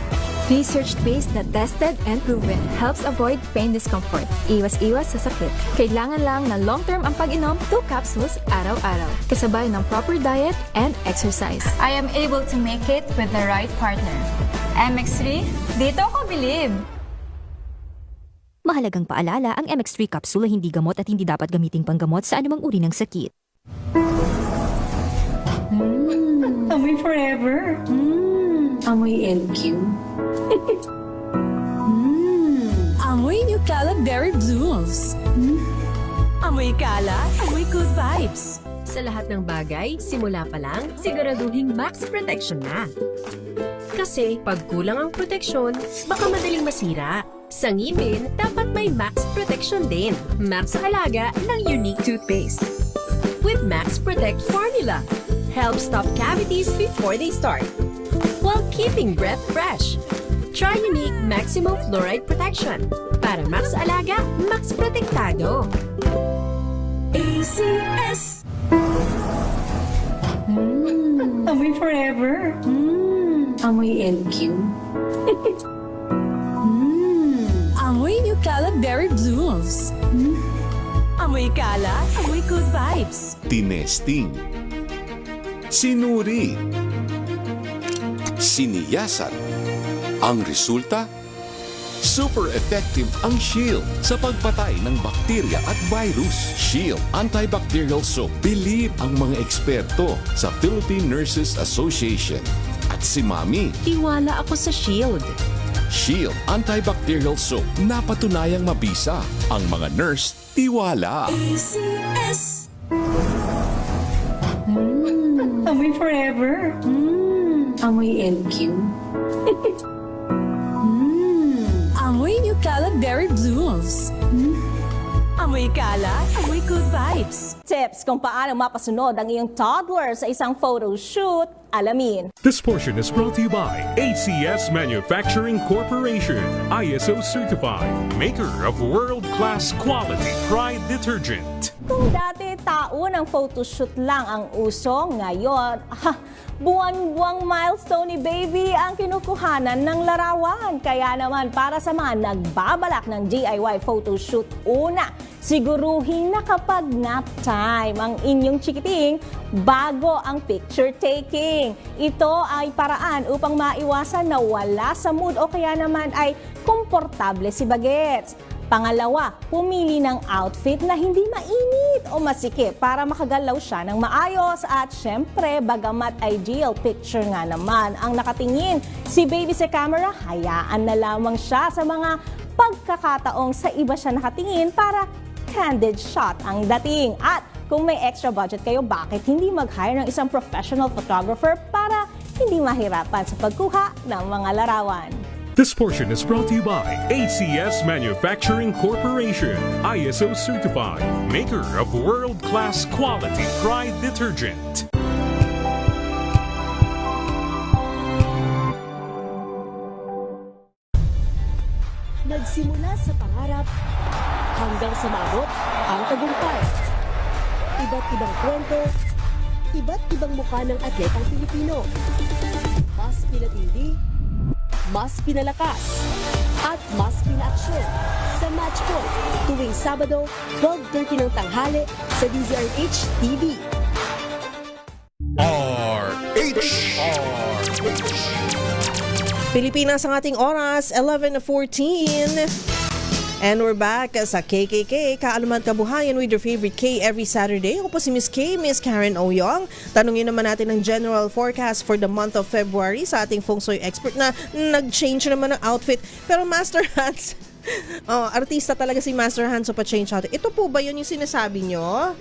Research-based na tested and proven. Helps avoid pain discomfort. Iwas-iwas sa sakit. Kailangan lang na long-term ang pag-inom 2 capsules araw-araw. Kasabay ng proper diet and exercise. I am able to make it with the right partner. MX3, dito ako believe! Mahalagang paalala, ang MX3 capsule ay hindi gamot at hindi dapat gamiting panggamot sa anumang uri ng sakit. Amoy forever. Amoy LQ. Amoy New Cala Berry Blooms. Amoy Cala, amoy good vibes. Sa lahat ng bagay, simula pa lang, siguraduhin max protection na. Kasi pag kulang ang proteksyon, baka madaling masira. Sa ngipin, dapat may max protection din. Max sa alaga ng Unique Toothpaste. With Max Protect Formula, helps stop cavities before they start, while keeping breath fresh. Try Unique Maximum Fluoride Protection. Para max sa alaga, max protektado. ACS. Amoy forever. Amoy LQ. Amoy New Cala Berry Blooms. Amoy Cala, amoy good vibes. Tinesting, sinuri, siniyasan. Ang resulta? Super effective ang Shield sa pagpatay ng bakterya at virus. Shield Antibacterial Soap. Believe ang mga eksperto sa Philippine Nurses Association. At si Mami. Tiwala ako sa Shield. Shield Antibacterial Soap. Napatunayang mabisa. Ang mga nurse, tiwala. ACS. Amoy forever. Amoy LQ. Amoy New Cala Berry Blooms. Amoy Cala, amoy good vibes. Tips kung paano mapasunod ang iyong toddler sa isang photo shoot, alamin. This portion is brought to you by ACS Manufacturing Corporation, ISO certified, maker of world-class quality Pride detergent. Kung dati taon ang photoshoot lang ang uso, ngayon, buwan-buwang milestone ni baby ang kinukuhanan ng larawan. Kaya naman para sa mga nagbabalak ng DIY photoshoot, una, siguruhin na kapag nap time ang inyong chikiting bago ang picture taking. Ito ay paraan upang maiwasan na wala sa mood o kaya naman ay komportable si Bagets. Pangalawa, pumili ng outfit na hindi mainit o masikip para makagalaw siya ng maayos. At syempre, bagamat ideal picture nga naman ang nakatingin si baby sa camera, hayaan na lamang siya sa mga pagkakataong sa iba siya nakatingin para candid shot ang dating. At kung may extra budget kayo, bakit hindi mag-hire ng isang professional photographer para hindi mahirapan sa pagkuha ng mga larawan? This portion is brought to you by ACS Manufacturing Corporation, ISO certified, maker of world-class quality Pride detergent. Nagsimula sa pangarap hanggang sa maabot ang tagumpay. Iba't ibang kwento, iba't ibang mukha ng atletang Pilipino. Mas pinatindi, mas pinalakas, at mas pinaaksyon sa Match Point tuwing Sabado, 12:30 ng tanghali sa DZRH TV. Pilipinas ang ating oras, 11:14. And we're back sa KKK, Kaalaman Kabuhayan with your favorite K every Saturday. Ako po si Miss K, Miss Karen Oyong. Tanungin naman natin ang general forecast for the month of February sa ating feng shui expert na nag-change naman ng outfit. Pero Master Hans, artista talaga si Master Hans, so pa-change outfit. Ito po ba yun yung sinasabi nyo?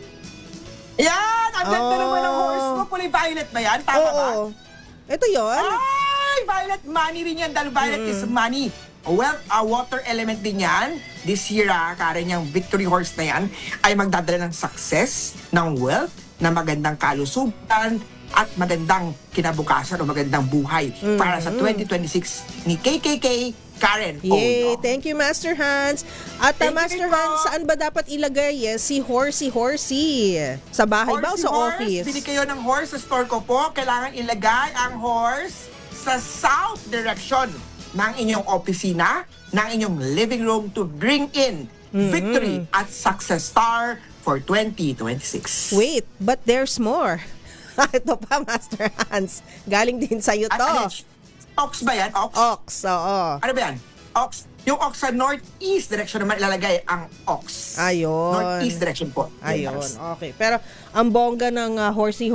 Yan! Ang ganda naman ng horse mo. Kulay violet ba yan? Tama ba? Ito yun? Ay! Violet money rin yan dahil violet is money. Well, a water element din yan. This year, Karen, yung victory horse na yan ay magdadala ng success, ng wealth, na magandang kalusugan, at magandang kinabukasan o magandang buhay para sa 2026 ni KKK Karen Yay! Oyong. Thank you, Master Hans. At Master Hans, saan ba dapat ilagay si Horsey? Sa bahay ba o sa office? Bili kayo ng horse sa store ko po. Kailangan ilagay ang horse sa south direction ng inyong opisina, ng inyong living room to bring in victory at success star for 2026. Wait, but there's more. Ito pa, Master Hans. Galing din sa'yo to. Ox ba yan? Ox? Ox, oo. Ano ba yan? Ox. Yung ox sa northeast direction naman ilalagay ang ox. Ayun. Northeast direction po. Ayun, okay. Pero ang bongga ng horsey,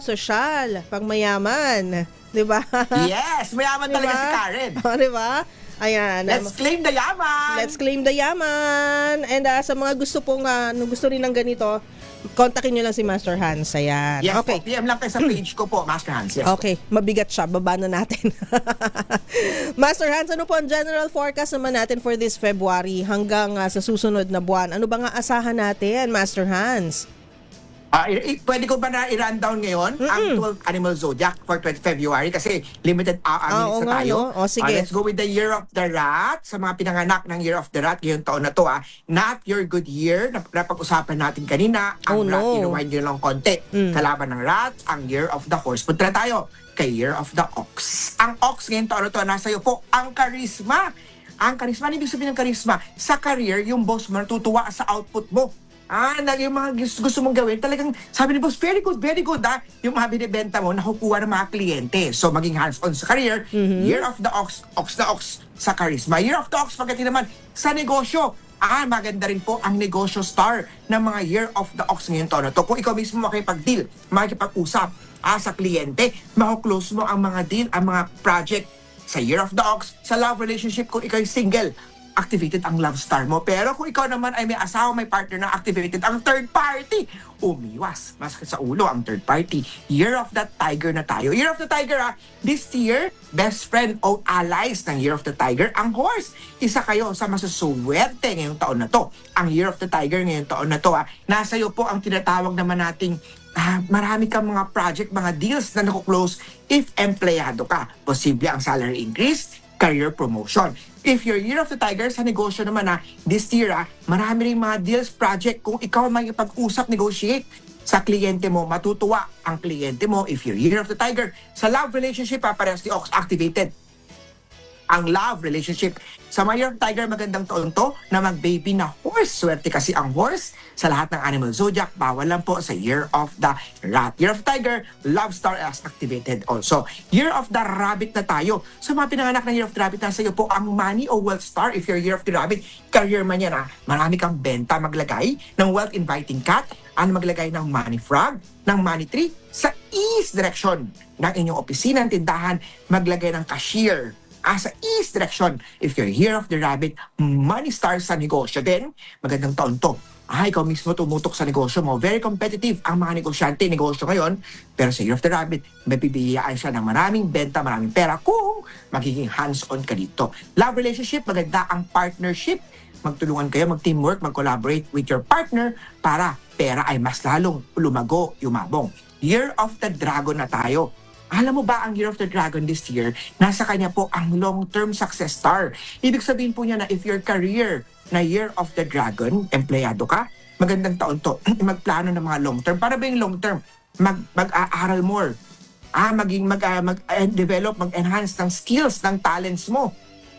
social, pang mayaman. Diba? Yes, mayaman talaga si Karen. Diba? Ayan. Let's claim the yaman! Let's claim the yaman! And sa mga gusto pong, gusto rin ng ganito, kontakin nyo lang si Master Hans. Ayan. Yes Okay. po, PM lang kayo sa page ko po, Master Hans. Yes Okay, mabigat siya. Baba na natin. Master Hans, ano po ang general forecast naman natin for this February hanggang sa susunod na buwan? Ano ba nga asahan natin, Master Hans? Pwede ko ba na i-run down ngayon ang 12 animal zodiac for 20 February kasi limited minutes na tayo. No? O, sige. Let's go with the year of the rat. Sa mga pinanganak ng year of the rat ngayong taon na to, not your good year na pag-usapan natin kanina. Ang rat, i-rewind nyo lang konti. Kalaban ng rat, ang year of the horse. Punta na tayo kay year of the ox. Ang ox ngayong taon na to, nasa iyo po ang charisma. Ang charisma, ibig sabihin ng charisma, sa career, yung boss mo natutuwa sa output mo. Yung mga gusto mong gawin, talagang sabi ni boss, very good, yung mga binibenta mo, nakukuha ng mga kliyente. So, maging hands-on sa career, year of the ox, ox na ox sa charisma. Year of the ox, pagdating naman sa negosyo, maganda rin po ang negosyo star ng mga year of the ox ngayon taon na to. Kung ikaw mismo makipag-deal, makipag-usap sa kliyente, makuklose mo ang mga deal, ang mga project sa year of the ox, sa love relationship kung ikaw single, activated ang love star mo. Pero kung ikaw naman ay may asawa, may partner na activated ang third party, umiwas. Masakit sa ulo ang third party. Year of the Tiger na tayo. Year of the Tiger, this year, best friend o allies ng Year of the Tiger, ang horse. Isa kayo sa masusuwerte ngayong taon na to. Ang Year of the Tiger ngayong taon na to, nasa iyo po ang tinatawag naman nating marami kang mga project, mga deals na nakuklose if empleyado ka. Posible ang salary increase, career promotion. If you're Year of the Tiger, sa negosyo naman this year, marami rin mga deals, project. Kung ikaw may pag-usap, negotiate sa kliyente mo, matutuwa ang kliyente mo. If you're Year of the Tiger, sa love relationship, parehas ni Ox activated ang love relationship. Sa mga Year of the Tiger, magandang taon to na mag-baby na horse. Swerte kasi ang horse sa lahat ng animal zodiac. Bawal lang po sa Year of the Rat. Year of the Tiger, love star as activated also. Year of the Rabbit na tayo. Sa mga pinanganak ng Year of the Rabbit, nasa iyo po ang money o wealth star. If you're Year of the Rabbit, career man yan marami kang benta, maglagay ng wealth inviting cat, maglagay ng money frog, ng money tree, sa east direction ng inyong opisina, tindahan, maglagay ng cashier, sa east direction. If you're Year of the Rabbit, money stars sa negosyo din. Magandang taon to. Ikaw mismo tumutok sa negosyo mo. Very competitive ang mga negosyante, negosyo ngayon. Pero sa Year of the Rabbit, may pipilian siya ng maraming benta, maraming pera kung magiging hands-on ka dito. Love relationship, maganda ang partnership. Magtulungan kayo, mag-teamwork, mag-collaborate with your partner para pera ay mas lalong lumago, yumabong. Year of the Dragon na tayo. Alam mo ba ang Year of the Dragon this year, nasa kanya po ang long-term success star. Ibig sabihin po niya na if your career na Year of the Dragon, empleyado ka, magandang taon to, magplano ng mga long-term. Para ba yung long-term? Mag-aaral more. Mag-develop, mag-enhance ng skills, ng talents mo.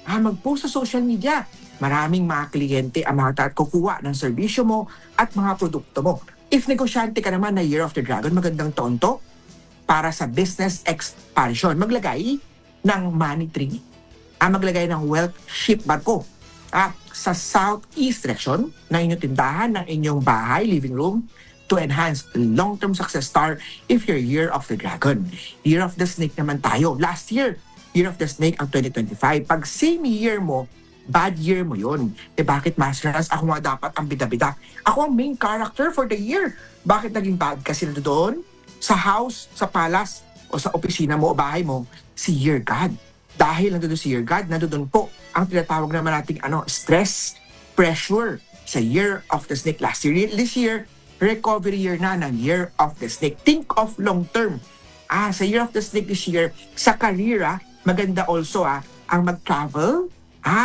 Mag-post sa social media. maraming mga kliyente ang mga kukuha ng serbisyo mo at mga produkto mo. If negosyante ka naman na Year of the Dragon, magandang taon to para sa business expansion. Maglagay ng money tree, maglagay ng wealth ship barko sa southeast direction ng inyong tindahan, ng inyong bahay, living room, to enhance long-term success star if you're Year of the Dragon. Year of the Snake naman tayo. Last year, Year of the Snake ang 2025. Pag same year mo, bad year mo yun. Bakit, Master Hans? Ako nga dapat ang bida-bida. Ako ang main character for the year. Bakit naging bad? Kasi doon, sa house, sa palace, o sa opisina mo o bahay mo, si Year God. Dahil nandoon si Year God, nandoon po ang tinatawag naman nating stress, pressure sa Year of the Snake last year. This year, recovery year na ng Year of the Snake. Think of long term. Sa Year of the Snake this year, sa career, maganda also ang mag-travel.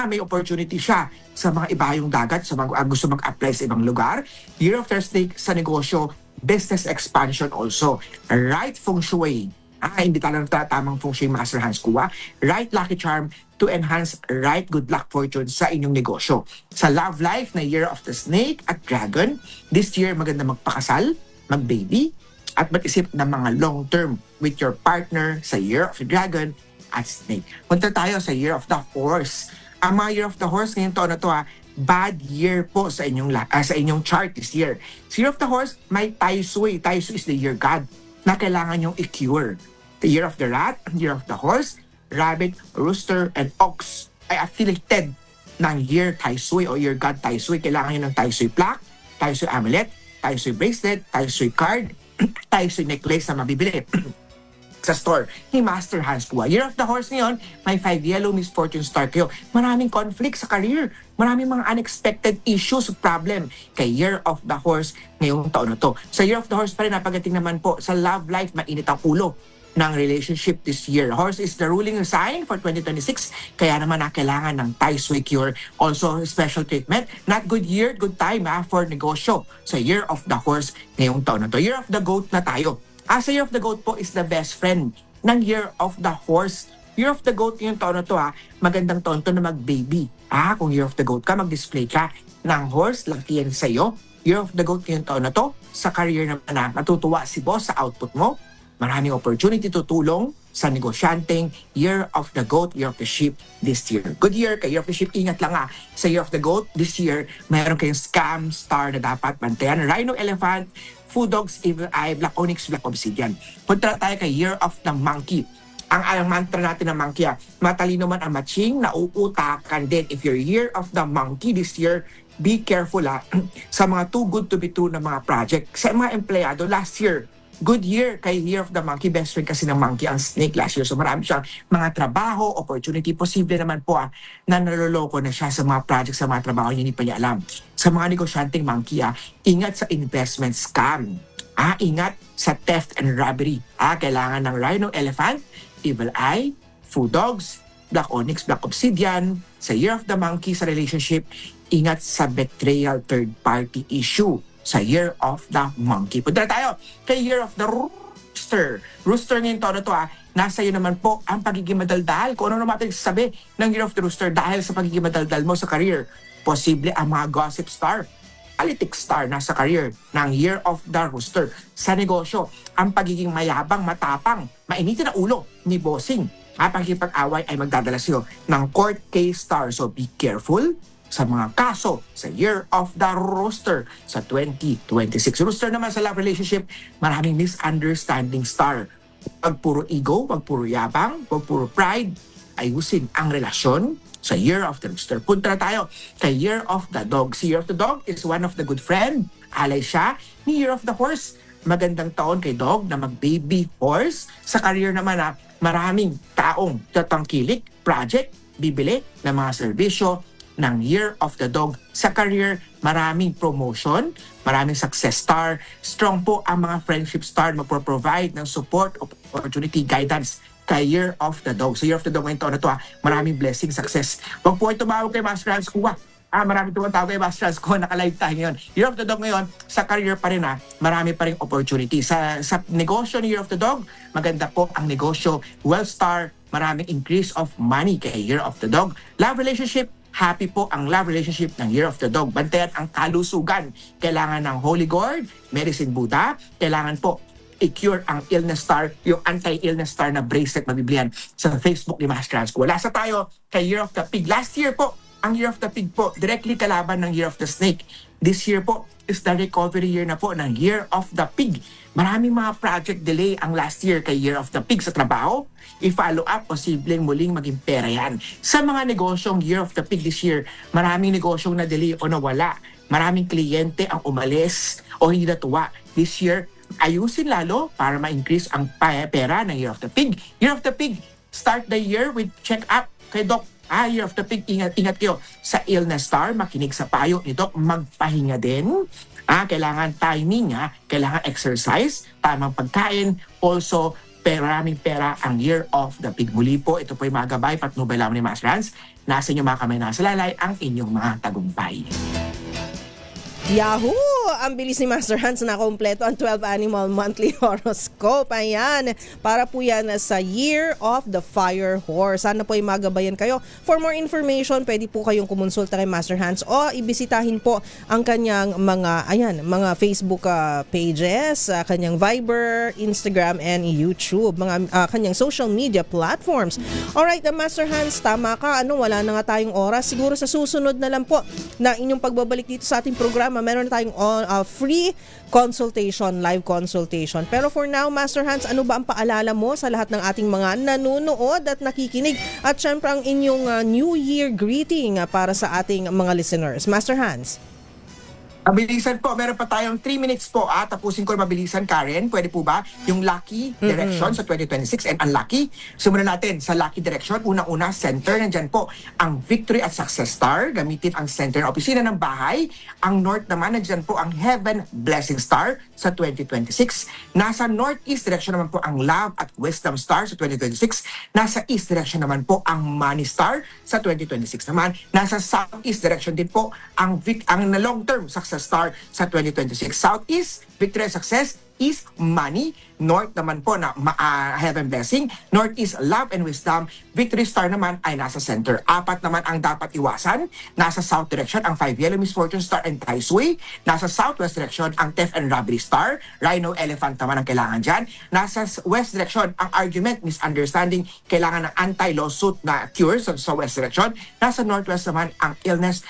May opportunity siya sa mga ibayong dagat, sa mga gusto mag-apply sa ibang lugar. Year of the Snake sa negosyo, business expansion also. Right feng shui. Hindi talagang tamang feng shui, Master Hans Kua. Right lucky charm to enhance right good luck fortune sa inyong negosyo. Sa love life na Year of the Snake at Dragon, this year maganda magpakasal, mag-baby, at mag-isip ng mga long term with your partner sa Year of the Dragon at Snake. Punta tayo sa Year of the Horse. Ang mga Year of the Horse ngayong taon na to, bad year po sa inyong chart this year. Sa Year of the Horse, may Tai Sui. Tai Sui is the year God na kailangan yung i-cure. The Year of the Rat, Year of the Horse, Rabbit, Rooster, and Ox ay affiliated ng Year Tai Sui o Year God Tai Sui. Kailangan nyo ng Tai Sui plaque, Tai Sui amulet, Tai Sui bracelet, Tai Sui card, Tai Sui necklace na mabibili sa store ni Master Hans Kua. Year of the Horse ngayon, may 5 yellow misfortune star kayo. Maraming conflict sa career. Maraming mga unexpected issues, problem kay Year of the Horse ngayong taon na to. Sa Year of the Horse pa rin, napagating naman po sa love life, mainit ang ulo ng relationship this year. Horse is the ruling sign for 2026, kaya naman kailangan ng Tai Sui cure. Also, special treatment. Not good year, good time for negosyo sa Year of the Horse ngayong taon na to. Year of the Goat na tayo. Sa Year of the Goat po is the best friend ng Year of the Horse. Year of the Goat ngayong taon na to, magandang taon to na mag-baby. Kung Year of the Goat ka, mag-display ka ng horse, laki yan sa'yo. Year of the Goat ngayong taon na to, sa career naman matutuwa si boss sa output mo. Maraming opportunity tutulong sa negosyanteng Year of the Goat, Year of the Sheep this year. Good year kay Year of the Sheep. Ingat lang sa Year of the Goat this year, mayroon kayong scam star na dapat bantayan. Rhino, Elephant, Food Dogs, Evil Eye, Black Onyx, Black Obsidian. Punta tayo kay Year of the Monkey. Ang mantra natin ng monkey, matalino man ang matching, nauutakan din. If you're Year of the Monkey this year, be careful sa mga too good to be true na mga project. Sa mga empleyado, last year, good year kay Year of the Monkey. Best friend kasi ng monkey ang snake last year. So marami siyang mga trabaho, opportunity. Posible naman po na naloloko na siya sa mga projects, sa mga trabaho niya, hindi pa niya alam. Sa mga negosyanteng monkey, ingat sa investment scam. Ingat sa theft and robbery. Kailangan ng Rhino, Elephant, Evil Eye, Food Dogs, Black Onyx, Black Obsidian. Sa Year of the Monkey sa relationship, ingat sa betrayal, third party issue. Sa Year of the Monkey. Punta tayo kay Year of the Rooster. Rooster ngayon taon na to, nasa iyo naman po ang pagiging madaldal. Kung ano naman natin sabi ng Year of the Rooster dahil sa pagiging madaldal mo sa career. Posible ang mga gossip star, politics star nasa career ng Year of the Rooster. Sa negosyo, ang pagiging mayabang, matapang, mainitin na ulo ni bossing. Pagkipag-away ay magdadala sa iyo ng court case star. So be careful sa mga kaso sa Year of the Rooster sa 2026. Rooster naman sa love relationship, maraming misunderstanding star. Pag puro ego, pag puro yabang, pag puro pride, ayusin ang relasyon sa Year of the Rooster. Punta na tayo kay Year of the Dog. Si Year of the Dog is one of the good friend. Alay siya ni Year of the Horse. Magandang taon kay Dog na mag-baby horse. Sa career naman maraming taong tatangkilik, project, bibili ng mga serbisyo ng Year of the Dog. Sa career, maraming promotion, maraming success star. Strong po ang mga friendship star na magpo-provide ng support, opportunity, guidance kay Year of the Dog. Sa Year of the Dog ngayon taon na to, maraming blessing, success. Huwag po ay tumawag kay Master Hans Kua. Maraming tumatawag kay Master Hans Kua, naka-live tayo ngayon. Year of the Dog ngayon, sa career pa rin marami pa rin opportunity. Sa negosyo ni Year of the Dog, maganda po ang negosyo. Well star, maraming increase of money kay Year of the Dog. Love relationship, happy po ang love relationship ng Year of the Dog. Bantayan ang kalusugan. Kailangan ng Holy Gourd, Medicine Buddha, kailangan po i-cure ang illness star, yung anti-illness star na bracelet mabiblihan sa Facebook ni Master Hans. Wala sa tayo kay Year of the Pig. Last year po, ang Year of the Pig po, directly kalaban ng Year of the Snake. This year po is the recovery year na po ng Year of the Pig. Maraming mga project delay ang last year kay Year of the Pig sa trabaho. I-follow up, posibleng muling maging pera yan. Sa mga negosyong Year of the Pig this year, maraming negosyong na delay o nawala. Maraming kliyente ang umalis o hindi natuwa. This year, ayusin lalo para ma-increase ang pera ng Year of the Pig. Year of the Pig, start the year with check-up kay Doc. Year of the Pig, ingat kayo sa illness star, makinig sa payo ni Doc, magpahinga din. Kailangan timing, kailangan exercise, tamang pagkain, also maraming pera ang Year of the Pig. Muli po, ito po yung mga gabay, patnubay lamang ni Master Hans. Nasa inyong mga kamay, nasa lalay, ang inyong mga tagumpay. Yahoo! Ang bilis ni Master Hans na kompleto ang 12 Animal Monthly Horoscope. Ayan, para po yan sa Year of the Fire Horse. Sana po ay magabayan kayo. For more information, pwede po kayong kumonsulta kay Master Hans o ibisitahin po ang kanyang mga Facebook pages, kanyang Viber, Instagram, and YouTube, mga kanyang social media platforms. Alright, Master Hans, tama ka. Wala na nga tayong oras. Siguro sa susunod na lang po na inyong pagbabalik dito sa ating programa, meron na tayong free consultation, live consultation. Pero for now, Master Hans, ano ba ang paalala mo sa lahat ng ating mga nanonood at nakikinig? At syempre ang inyong New Year greeting para sa ating mga listeners. Master Hans. Mabilisan po, meron pa tayong 3 minutes po. Tapusin ko mabilisan, Karen. Pwede po ba yung lucky direction sa 2026 and unlucky? Simulan natin sa lucky direction. Una-una, center. Nandyan po ang victory at success star. Gamitin ang center na opisina ng bahay. Ang north naman, nandyan po ang heaven blessing star sa 2026. Nasa northeast direction naman po ang love at wisdom star sa 2026. Nasa east direction naman po ang money star sa 2026 naman. Nasa southeast direction din po ang long-term success star sa 2026. Southeast, victory and success. East, money. North naman po na heaven blessing. Northeast, love and wisdom. Victory star naman ay nasa center. 4 naman ang dapat iwasan. Nasa south direction ang 5 yellow misfortune star and tai sui. Nasa southwest direction ang theft and robbery star. Rhino, elephant naman ang kailangan dyan. Nasa west direction ang argument, misunderstanding. Kailangan ng anti-lawsuit na cure sa west direction. Nasa northwest naman ang illness,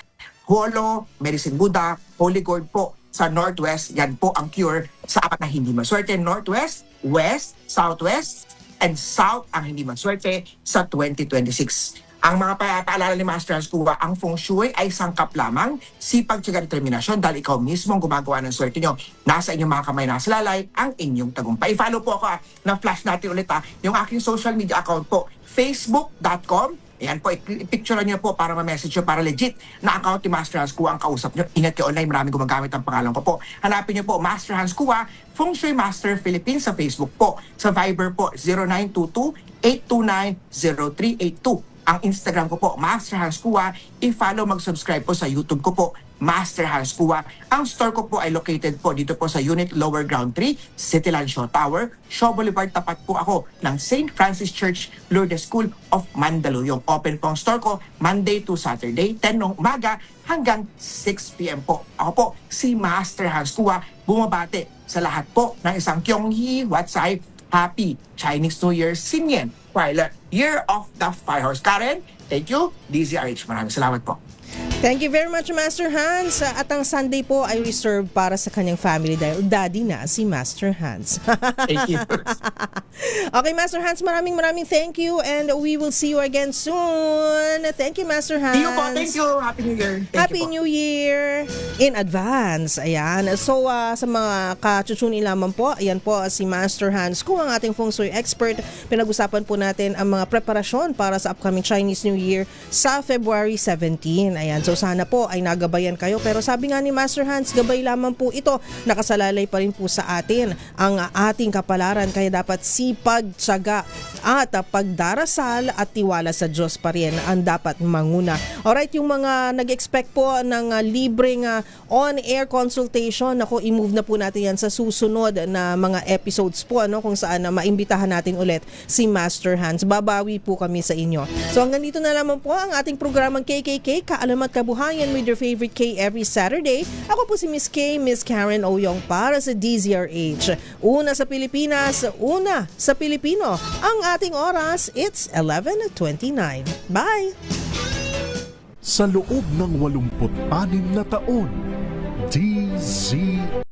Holo, Medicine Buddha, Holy Gourd po. Sa Northwest, yan po ang cure sa 4 na hindi maswerte. Northwest, West, Southwest, and South ang hindi maswerte sa 2026. Ang mga paalala ni Master Hans Kua, ang feng shui ay sangkap lamang, sipag, tiyaga, determinasyon dahil ikaw mismo ang gumagawa ng swerte nyo. Nasa inyong mga kamay, nasa lalay, ang inyong tagumpay. Follow po ako na-flash natin ulit yung aking social media account po, facebook.com. Ayan po, i-picture niyo po para ma-message nyo, para legit na account ni Master Hans Kua ang kausap nyo. Ingat kayo online, maraming gumagamit ang pangalan ko po. Hanapin niyo po Master Hans Kua, Feng Shui Master Philippines sa Facebook po. Sa Viber po, 0922-829-0382. Ang Instagram ko po, Master Hans Kua. I-follow, mag-subscribe po sa YouTube ko po, Master Hans Kua. Ang store ko po ay located po dito po sa Unit Lower Ground 3, Cityland Shaw Tower, Shaw Boulevard. Tapat po ako ng St. Francis Church Lourdes School of Mandaluyong. Open po ang store ko Monday to Saturday, 10 ng umaga hanggang 6 p.m. po. Ako po, si Master Hans Kua, bumabate sa lahat po ng isang Kyonghi Watsai. Happy Chinese New Year, Sinyen, Pilot, Year of the Fire Horse. Karen, thank you. DZRH, maraming salamat po. Thank you very much, Master Hans. At ang Sunday po ay reserved para sa kanyang family dahil daddy na si Master Hans. Thank you. Okay, Master Hans, maraming thank you and we will see you again soon. Thank you, Master Hans. See you po. Thank you. Happy New Year. Happy New Year in advance. Ayan. So, sa mga kachuchuni lamang po, ayan po si Master Hans kung ang ating feng shui expert. Pinag-usapan po natin ang mga preparasyon para sa upcoming Chinese New Year sa February 17. Ayan. So, sana po ay nagabayan kayo. Pero sabi nga ni Master Hans, gabay lamang po ito. Nakasalalay pa rin po sa atin ang ating kapalaran. Kaya dapat sipag, tiyaga at pagdarasal at tiwala sa Diyos pa rin ang dapat manguna. Alright, yung mga nag-expect po ng libreng on-air consultation, ako, i-move na po natin yan sa susunod na mga episodes po, ano, kung saan maimbitahan natin ulit si Master Hans. Babawi po kami sa inyo. So hanggang dito na naman po ang ating programang KKK, Kaalaman at Kabuhayan with your favorite K every Saturday. Ako po si Miss K, Miss Karen Oyong para sa DZRH. Una sa Pilipinas, una sa Pilipino. Ang ating oras, it's 11:29. Bye! Sa loob ng 86 na taon, DZ